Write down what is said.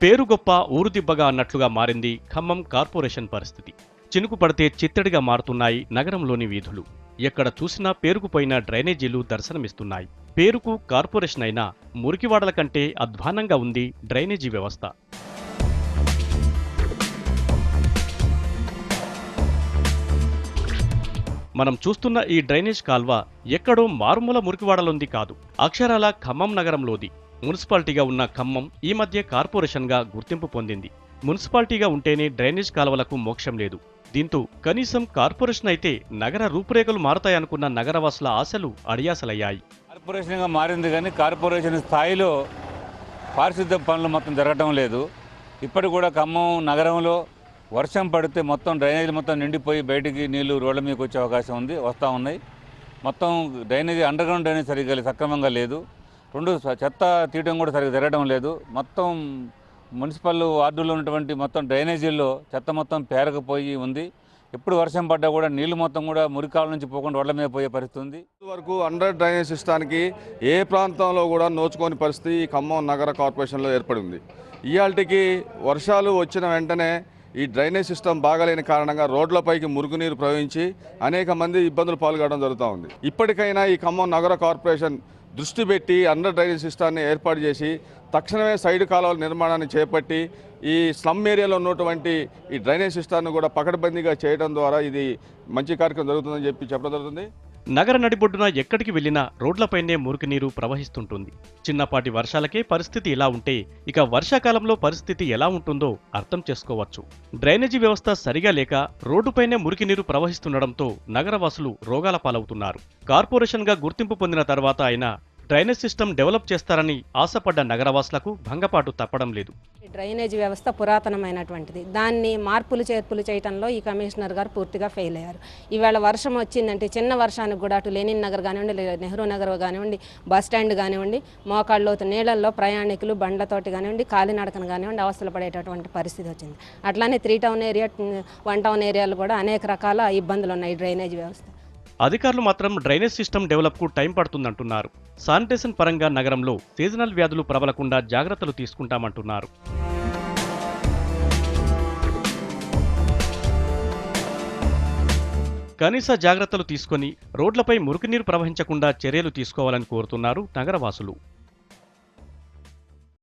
పేరు గొప్ప ఊరు దిబ్బగా అన్నట్లుగా మారింది ఖమ్మం కార్పొరేషన్ పరిస్థితి. చినుకు పడితే చిత్తడిగా మారుతున్నాయి నగరంలోని వీధులు. ఎక్కడ చూసినా పేరుకుపోయిన డ్రైనేజీలు దర్శనమిస్తున్నాయి. పేరుకు కార్పొరేషన్ అయినా మురికివాడల కంటే అధ్వాన్నంగా ఉంది డ్రైనేజీ వ్యవస్థ. మనం చూస్తున్న ఈ డ్రైనేజ్ కాల్వ ఎక్కడో మారుమూల మురికివాడలుంది కాదు, అక్షరాల ఖమ్మం నగరంలోది. మున్సిపాలిటీగా ఉన్న ఖమ్మం ఈ మధ్య కార్పొరేషన్గా గుర్తింపు పొందింది. మున్సిపాలిటీగా ఉంటేనే డ్రైనేజ్ కాలువలకు మోక్షం లేదు. దీంతో కనీసం కార్పొరేషన్ అయితే నగర రూపురేఖలు మారతాయనుకున్న నగరవాసుల ఆశలు అడియాసలయ్యాయి. కార్పొరేషన్గా మారింది కానీ కార్పొరేషన్ స్థాయిలో పారిశుద్ధ్య పనులు మొత్తం జరగడం లేదు. ఇప్పటికి కూడా ఖమ్మం నగరంలో వర్షం పడితే మొత్తం డ్రైనేజీలు మొత్తం నిండిపోయి బయటికి నీళ్లు రోడ్ల మీదకి వచ్చే అవకాశం ఉంది, వస్తూ ఉన్నాయి. మొత్తం డ్రైనేజీ అండర్గ్రౌండ్ డ్రైనేజ్ సరిగ్గా సక్రమంగా లేదు. చెత్త తీయడం కూడా సరిగ్గా జరగడం లేదు. మొత్తం మున్సిపల్ వార్డులో ఉన్నటువంటి మొత్తం డ్రైనేజీల్లో చెత్త మొత్తం పేరకపోయి ఉంది. ఎప్పుడు వర్షం పడ్డా కూడా నీళ్లు మొత్తం కూడా మురికాల నుంచి పోకుండా రోడ్ల మీద పోయే పరిస్థితి ఉంది. వరకు అండర్ డ్రైనేజ్ సిస్టానికి ఏ ప్రాంతంలో కూడా నోచుకోని పరిస్థితి ఈ ఖమ్మం నగర కార్పొరేషన్లో ఏర్పడింది. ఇవాళకి వర్షాలు వచ్చిన వెంటనే ఈ డ్రైనేజ్ సిస్టమ్ బాగాలేని కారణంగా రోడ్లపైకి మురుగునీరు ప్రవహించి అనేక మంది ఇబ్బందులు పాల్గొనడం జరుగుతూ ఉంది. ఇప్పటికైనా ఈ ఖమ్మం నగర కార్పొరేషన్ దృష్టి పెట్టి అండర్ డ్రైనేజ్ సిస్టాన్ని ఏర్పాటు చేసి తక్షణమే సైడ్ కాలువల నిర్మాణాన్ని చేపట్టి ఈ స్లమ్ ఏరియాలో ఉన్నటువంటి ఈ డ్రైనేజ్ సిస్టాన్ని కూడా పకడ్బందీగా చేయడం ద్వారా ఇది మంచి కార్యక్రమం జరుగుతుందని చెప్పడం జరుగుతుంది. నగర నడిబొడ్డున ఎక్కడికి వెళ్లినా రోడ్లపైనే మురికినీరు ప్రవహిస్తుంటుంది. చిన్నపాటి వర్షాలకే పరిస్థితి ఇలా ఉంటే ఇక వర్షాకాలంలో పరిస్థితి ఎలా ఉంటుందో అర్థం చేసుకోవచ్చు. డ్రైనేజీ వ్యవస్థ సరిగా లేక రోడ్డుపైనే మురికినీరు ప్రవహిస్తుండడంతో నగరవాసులు రోగాల పాలవుతున్నారు. కార్పొరేషన్గా గుర్తింపు పొందిన తర్వాత అయినా డ్రైనేజ్ సిస్టమ్ డెవలప్ చేస్తారని ఆశపడ్డ నగరవాసులకు భంగపాటు తప్పడం లేదు. డ్రైనేజ్ వ్యవస్థ పురాతనమైనటువంటిది. దాన్ని మార్పులు చేర్పులు చేయడంలో ఈ కమిషనర్ గారు పూర్తిగా ఫెయిల్ అయ్యారు. ఈవేళ వర్షం వచ్చిందంటే చిన్న వర్షానికి కూడా అటు లెనిన్ నగర్ కానివ్వండి, నెహ్రూ నగర్ కానివ్వండి, బస్ స్టాండ్ కానివ్వండి, మోకాళ్ళలోతు నీళ్లలో ప్రయాణికులు బండ్లతోటి కానివ్వండి, కాలినడకను కానివ్వండి అవస్థలు పడేటటువంటి పరిస్థితి వచ్చింది. అట్లానే 3 టౌన్ ఏరియా 1 టౌన్ ఏరియాలు కూడా అనేక రకాల ఇబ్బందులు ఉన్నాయి డ్రైనేజ్ వ్యవస్థ. అధికారులు మాత్రం డ్రైనేజ్ సిస్టమ్ డెవలప్కు టైం పడుతుందంటున్నారు. శానిటేషన్ పరంగా నగరంలో సీజనల్ వ్యాధులు ప్రబలకుండా జాగ్రత్తలు తీసుకుంటామంటున్నారు. కనీస జాగ్రత్తలు తీసుకొని రోడ్లపై మురికినీరు ప్రవహించకుండా చర్యలు తీసుకోవాలని కోరుతున్నారు నగరవాసులు.